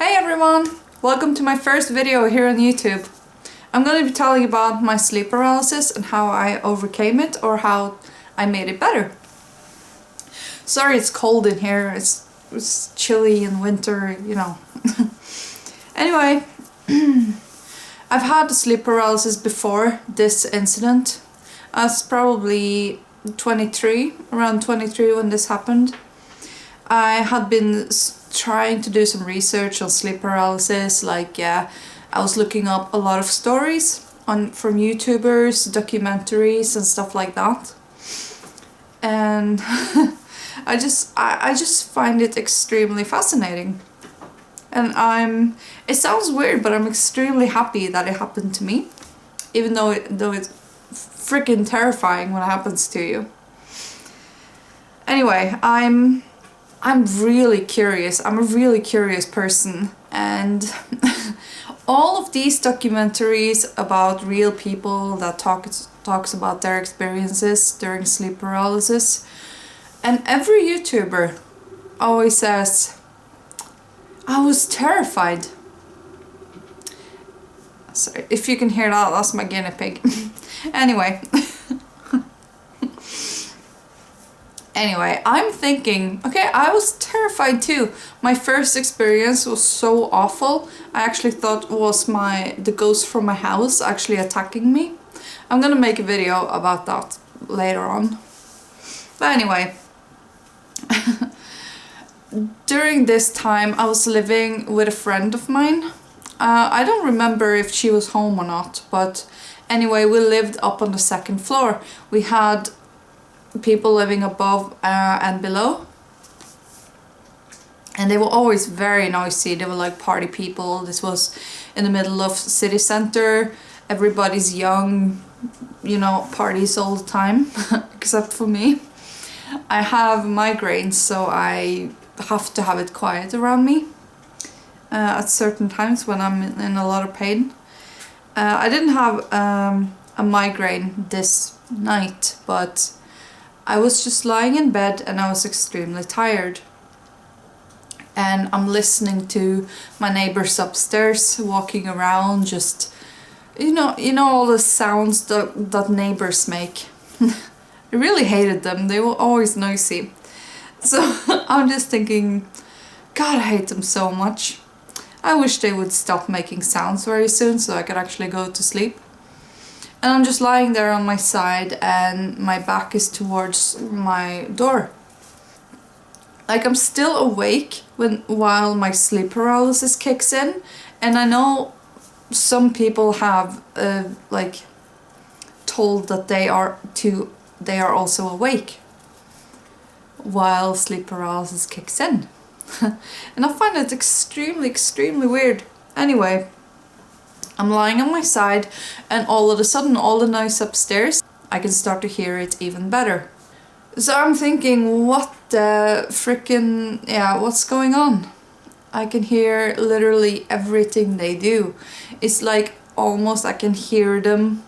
Hey everyone! Welcome to my first video here on YouTube. I'm going to be telling you about my sleep paralysis and how I overcame it or how I made it better. Sorry it's cold in here, it's chilly in winter, you know. Anyway, I've had sleep paralysis before this incident. I was probably 23, around 23 when this happened. I had been trying to do some research on sleep paralysis, I was looking up a lot of stories from YouTubers, documentaries and stuff like that. And I just find it extremely fascinating. And it sounds weird, but I'm extremely happy that it happened to me, even though it's freaking terrifying when it happens to you. Anyway, I'm really curious. I'm a really curious person, and all of these documentaries about real people that talks about their experiences during sleep paralysis, and every YouTuber always says, I was terrified. Sorry, if you can hear that, that's my guinea pig. Anyway, I'm thinking, okay, I was terrified too. My first experience was so awful. I actually thought it was the ghost from my house actually attacking me. I'm gonna make a video about that later on. But anyway, during this time I was living with a friend of mine. I don't remember if she was home or not, but anyway, we lived up on the second floor. We had people living above and below, and they were always very noisy. They were like party people. This was in the middle of city center. Everybody's young, you know, parties all the time. Except for me. I have migraines, so I have to have it quiet around me at certain times when I'm in a lot of pain. I didn't have a migraine this night, but I was just lying in bed and I was extremely tired. And I'm listening to my neighbors upstairs walking around, just, you know all the sounds that neighbors make. I really hated them, they were always noisy. So I'm just thinking, God, I hate them so much. I wish they would stop making sounds very soon so I could actually go to sleep. And I'm just lying there on my side and my back is towards my door. Like, I'm still awake while my sleep paralysis kicks in. And I know some people have told that they are also awake while sleep paralysis kicks in. And I find it extremely weird. Anyway, I'm lying on my side and all of a sudden all the noise upstairs, I can start to hear it even better. So I'm thinking, what the frickin', what's going on? I can hear literally everything they do. It's like almost I can hear them.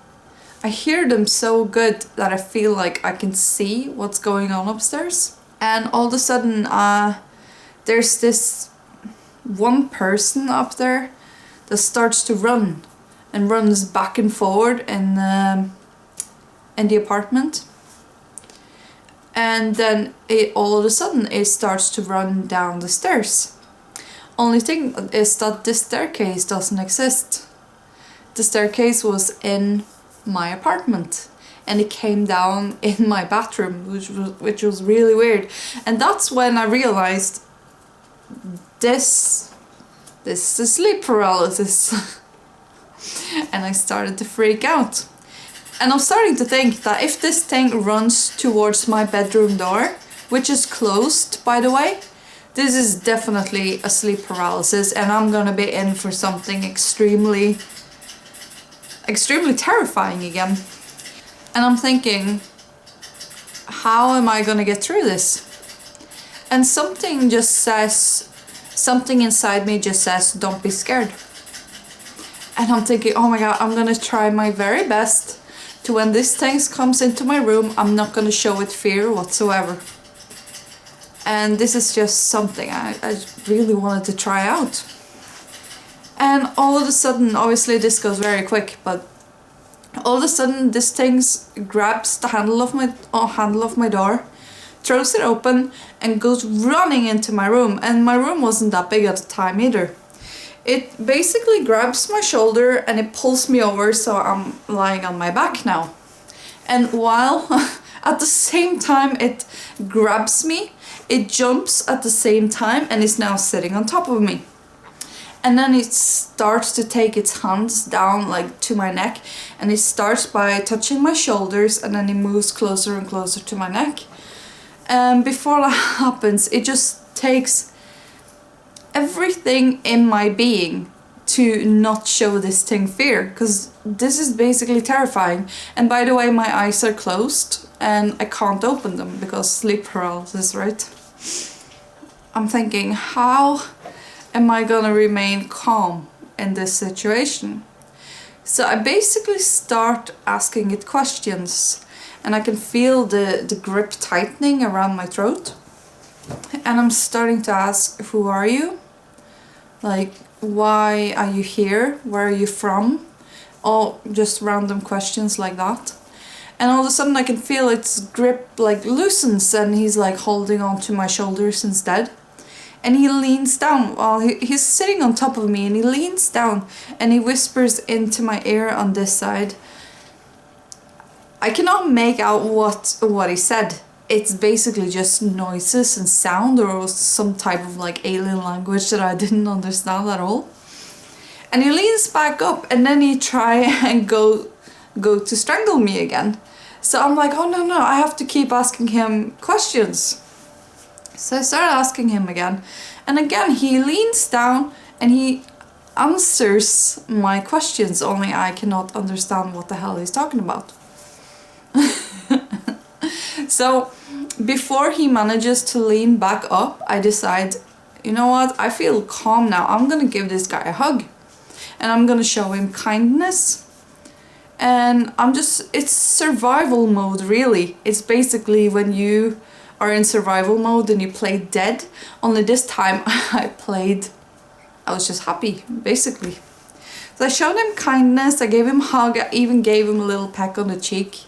I hear them so good that I feel like I can see what's going on upstairs. And all of a sudden there's this one person up there that starts to run and runs back and forward in the apartment. And then all of a sudden it starts to run down the stairs. Only thing is that this staircase doesn't exist. The staircase was in my apartment and it came down in my bathroom, which was really weird. And that's when I realized this is sleep paralysis. And I started to freak out. And I'm starting to think that if this thing runs towards my bedroom door, which is closed by the way, this is definitely a sleep paralysis and I'm gonna be in for something extremely terrifying again. And I'm thinking, how am I gonna get through this? And something inside me just says, don't be scared. And I'm thinking, oh my God, I'm gonna try my very best to, when this thing comes into my room, I'm not gonna show it fear whatsoever. And this is just something I really wanted to try out. And all of a sudden, obviously this goes very quick, but all of a sudden this thing grabs the handle of my door, throws it open, and goes running into my room. And my room wasn't that big at the time either. It basically grabs my shoulder and it pulls me over, so I'm lying on my back now. And while at the same time it grabs me, it jumps at the same time and is now sitting on top of me. And then it starts to take its hands down like to my neck, and it starts by touching my shoulders, and then it moves closer and closer to my neck. And before that happens, it just takes everything in my being to not show this thing fear, because this is basically terrifying. And by the way, my eyes are closed and I can't open them because sleep paralysis, right? I'm thinking, how am I gonna remain calm in this situation? So I basically start asking it questions, and I can feel the grip tightening around my throat. And I'm starting to ask, who are you? Like, why are you here? Where are you from? All just random questions like that. And all of a sudden I can feel its grip like loosens, and he's like holding on to my shoulders instead. And he leans down, while he's sitting on top of me, and he leans down and he whispers into my ear on this side. I cannot make out what he said. It's basically just noises and sound, or some type of like alien language that I didn't understand at all. And he leans back up, and then he try and go to strangle me again. So I'm like, oh no, I have to keep asking him questions. So I started asking him again, and again he leans down and he answers my questions, only I cannot understand what the hell he's talking about. So before he manages to lean back up, I decide, you know what, I feel calm now. I'm gonna give this guy a hug, and I'm gonna show him kindness. And it's survival mode, really. It's basically when you are in survival mode and you play dead, only this time I was just happy, basically. So I showed him kindness, I gave him a hug, I even gave him a little peck on the cheek.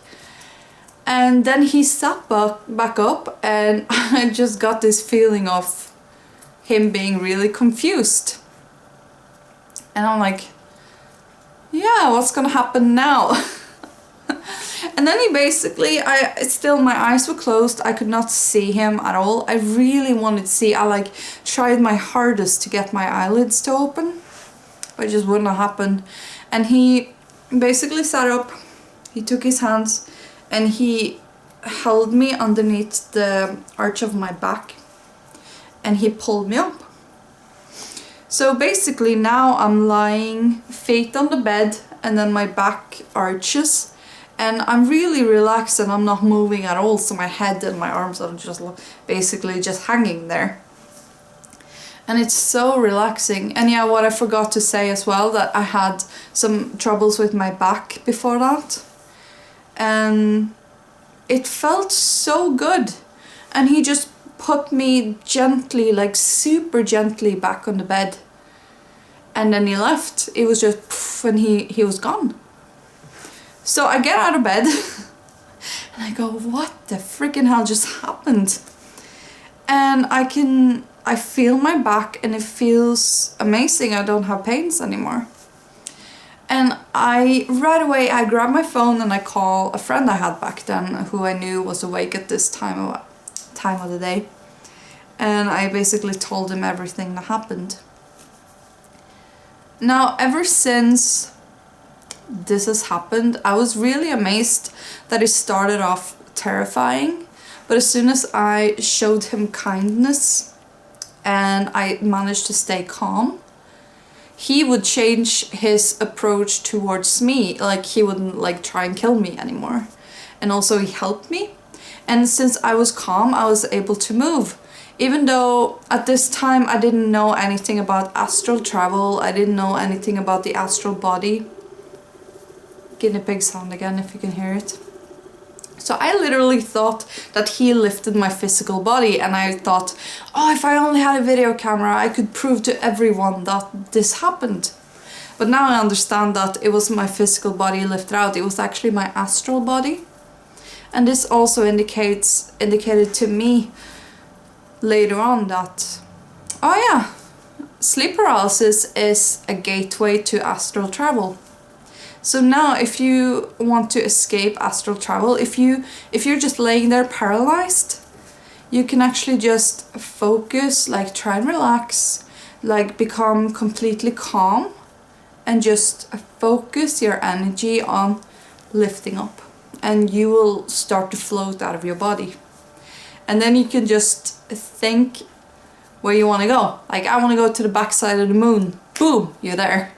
And then he sat back up, and I just got this feeling of him being really confused. And I'm like, yeah, what's gonna happen now? And then he basically, my eyes were closed, I could not see him at all. I really wanted to see, I tried my hardest to get my eyelids to open, but it just wouldn't happen. And he basically sat up, he took his hands, and he held me underneath the arch of my back, and he pulled me up. So basically now I'm lying feet on the bed, and then my back arches, and I'm really relaxed and I'm not moving at all, so my head and my arms are just basically just hanging there. And it's so relaxing. And yeah, what I forgot to say as well, that I had some troubles with my back before that. And it felt so good. And he just put me gently, like super gently, back on the bed. And then he left. It was just poof, and he was gone. So I get out of bed and I go, what the freaking hell just happened? And I feel my back, and it feels amazing. I don't have pains anymore. And right away I grab my phone and I call a friend I had back then, who I knew was awake at this time of the day. And I basically told him everything that happened. Now, ever since this has happened, I was really amazed that it started off terrifying, but as soon as I showed him kindness and I managed to stay calm, he would change his approach towards me. Like, he wouldn't try and kill me anymore. And also he helped me. And since I was calm, I was able to move. Even though at this time I didn't know anything about astral travel, I didn't know anything about the astral body. Guinea pig sound again, if you can hear it. So I literally thought that he lifted my physical body, and I thought, oh, if I only had a video camera, I could prove to everyone that this happened. But now I understand that it was my physical body lifted out, it was actually my astral body. And this also indicated to me later on that, oh yeah, sleep paralysis is a gateway to astral travel. So now if you want to escape astral travel, if you're just laying there paralyzed, you can actually just focus, like try and relax, like become completely calm and just focus your energy on lifting up, and you will start to float out of your body. And then you can just think where you want to go. Like, I want to go to the backside of the moon. Boom, you're there.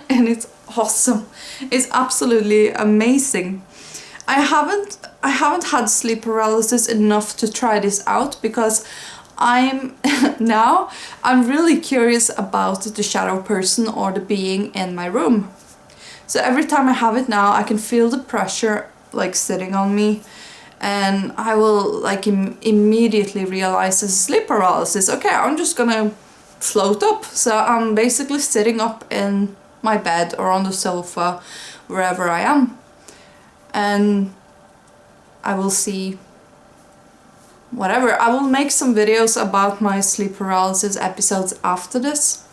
And it's awesome. It's absolutely amazing. I haven't had sleep paralysis enough to try this out, because I'm really curious about the shadow person or the being in my room. So every time I have it now, I can feel the pressure like sitting on me, and I will like immediately realize this is sleep paralysis. Okay, I'm just gonna float up. So I'm basically sitting up in my bed or on the sofa, wherever I am, and I will see whatever. I will make some videos about my sleep paralysis episodes after this.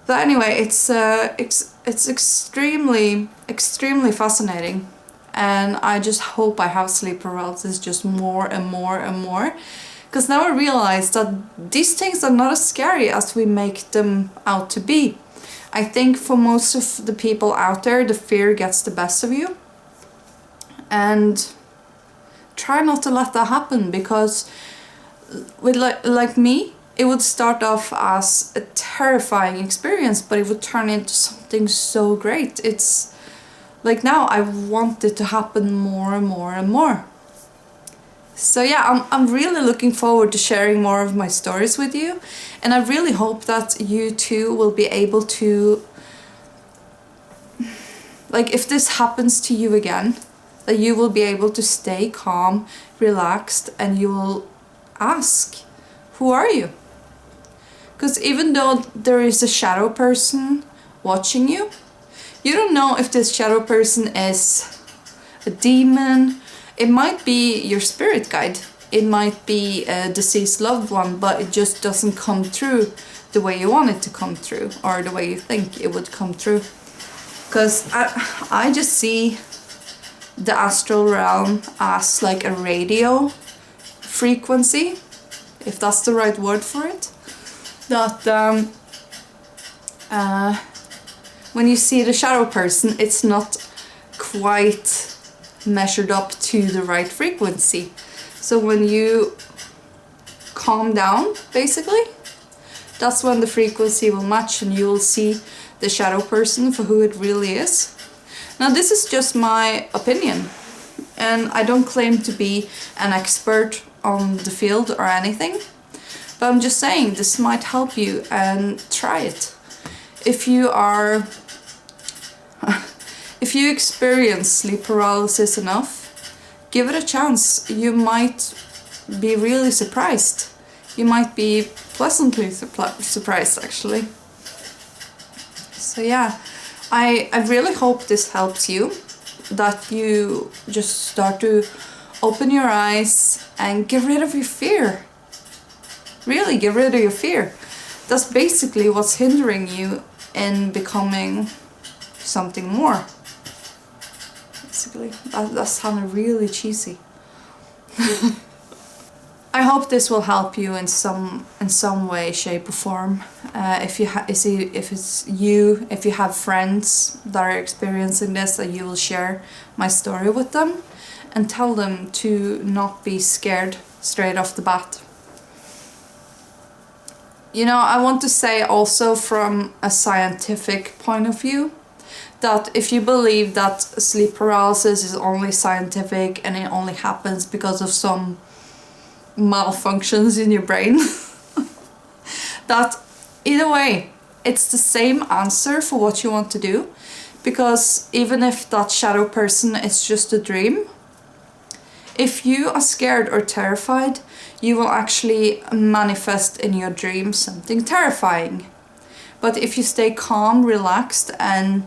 But anyway, it's extremely fascinating, and I just hope I have sleep paralysis just more and more and more, because now I realize that these things are not as scary as we make them out to be. I think for most of the people out there, the fear gets the best of you, and try not to let that happen, because with like me, it would start off as a terrifying experience, but it would turn into something so great. It's like now I want it to happen more and more and more. So yeah, I'm really looking forward to sharing more of my stories with you, and I really hope that you too will be able to, like, if this happens to you again, that you will be able to stay calm, relaxed, and you will ask, who are you? Because even though there is a shadow person watching you, you don't know if this shadow person is a demon. It might be your spirit guide. It might be a deceased loved one, but it just doesn't come through the way you want it to come through, or the way you think it would come through. Because I just see the astral realm as like a radio frequency, if that's the right word for it. That when you see the shadow person, it's not quite measured up to the right frequency. So when you calm down, basically, that's when the frequency will match, and you will see the shadow person for who it really is. Now, this is just my opinion, and I don't claim to be an expert on the field or anything, but I'm just saying this might help you, and try it. If you experience sleep paralysis enough, give it a chance. You might be really surprised. You might be pleasantly surprised, actually. So yeah, I really hope this helps you, that you just start to open your eyes and get rid of your fear. Really, get rid of your fear. That's basically what's hindering you in becoming something more. Basically, that sounded really cheesy. I hope this will help you in some way, shape or form. If you have friends that are experiencing this, that you will share my story with them and tell them to not be scared straight off the bat. You know, I want to say also from a scientific point of view, that if you believe that sleep paralysis is only scientific and it only happens because of some malfunctions in your brain, that either way, it's the same answer for what you want to do. Because even if that shadow person is just a dream, if you are scared or terrified, you will actually manifest in your dream something terrifying. But if you stay calm, relaxed, and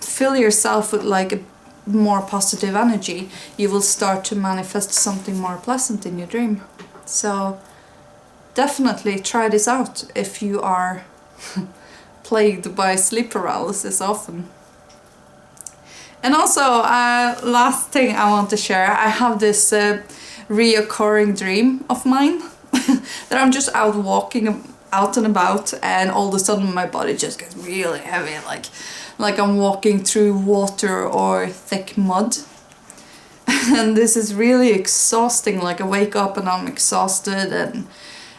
fill yourself with like a more positive energy, you will start to manifest something more pleasant in your dream. So definitely try this out if you are plagued by sleep paralysis often. And also, last thing I want to share, I have this reoccurring dream of mine that I'm just out walking out and about, and all of a sudden my body just gets really heavy, like I'm walking through water or thick mud. And this is really exhausting. Like I wake up and I'm exhausted and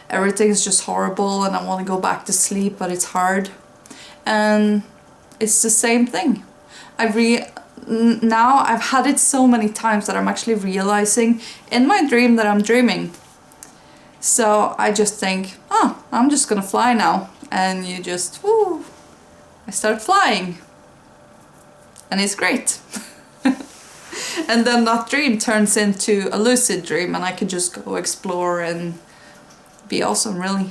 everything's just horrible and I want to go back to sleep, but it's hard. And it's the same thing. Now I've had it so many times that I'm actually realizing in my dream that I'm dreaming. So I just think, oh, I'm just gonna fly now. And you just, woo, I start flying. And it's great. And then that dream turns into a lucid dream and I can just go explore and be awesome, really.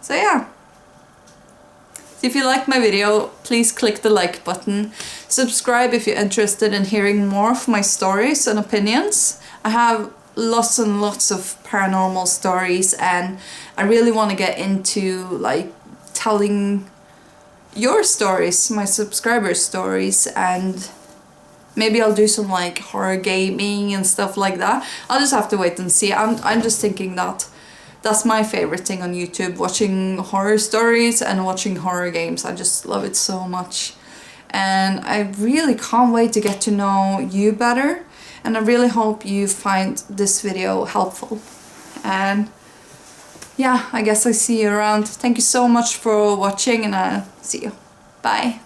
So yeah. If you liked my video, please click the like button. Subscribe if you're interested in hearing more of my stories and opinions. I have lots and lots of paranormal stories and I really want to get into like telling your stories, my subscribers' stories, and maybe I'll do some like horror gaming and stuff like that. I'll just have to wait and see. I'm just thinking that that's my favorite thing on YouTube, watching horror stories and watching horror games. I just love it so much. And I really can't wait to get to know you better. And I really hope you find this video helpful. And yeah, I guess I see you around. Thank you so much for watching and I'll see you. Bye.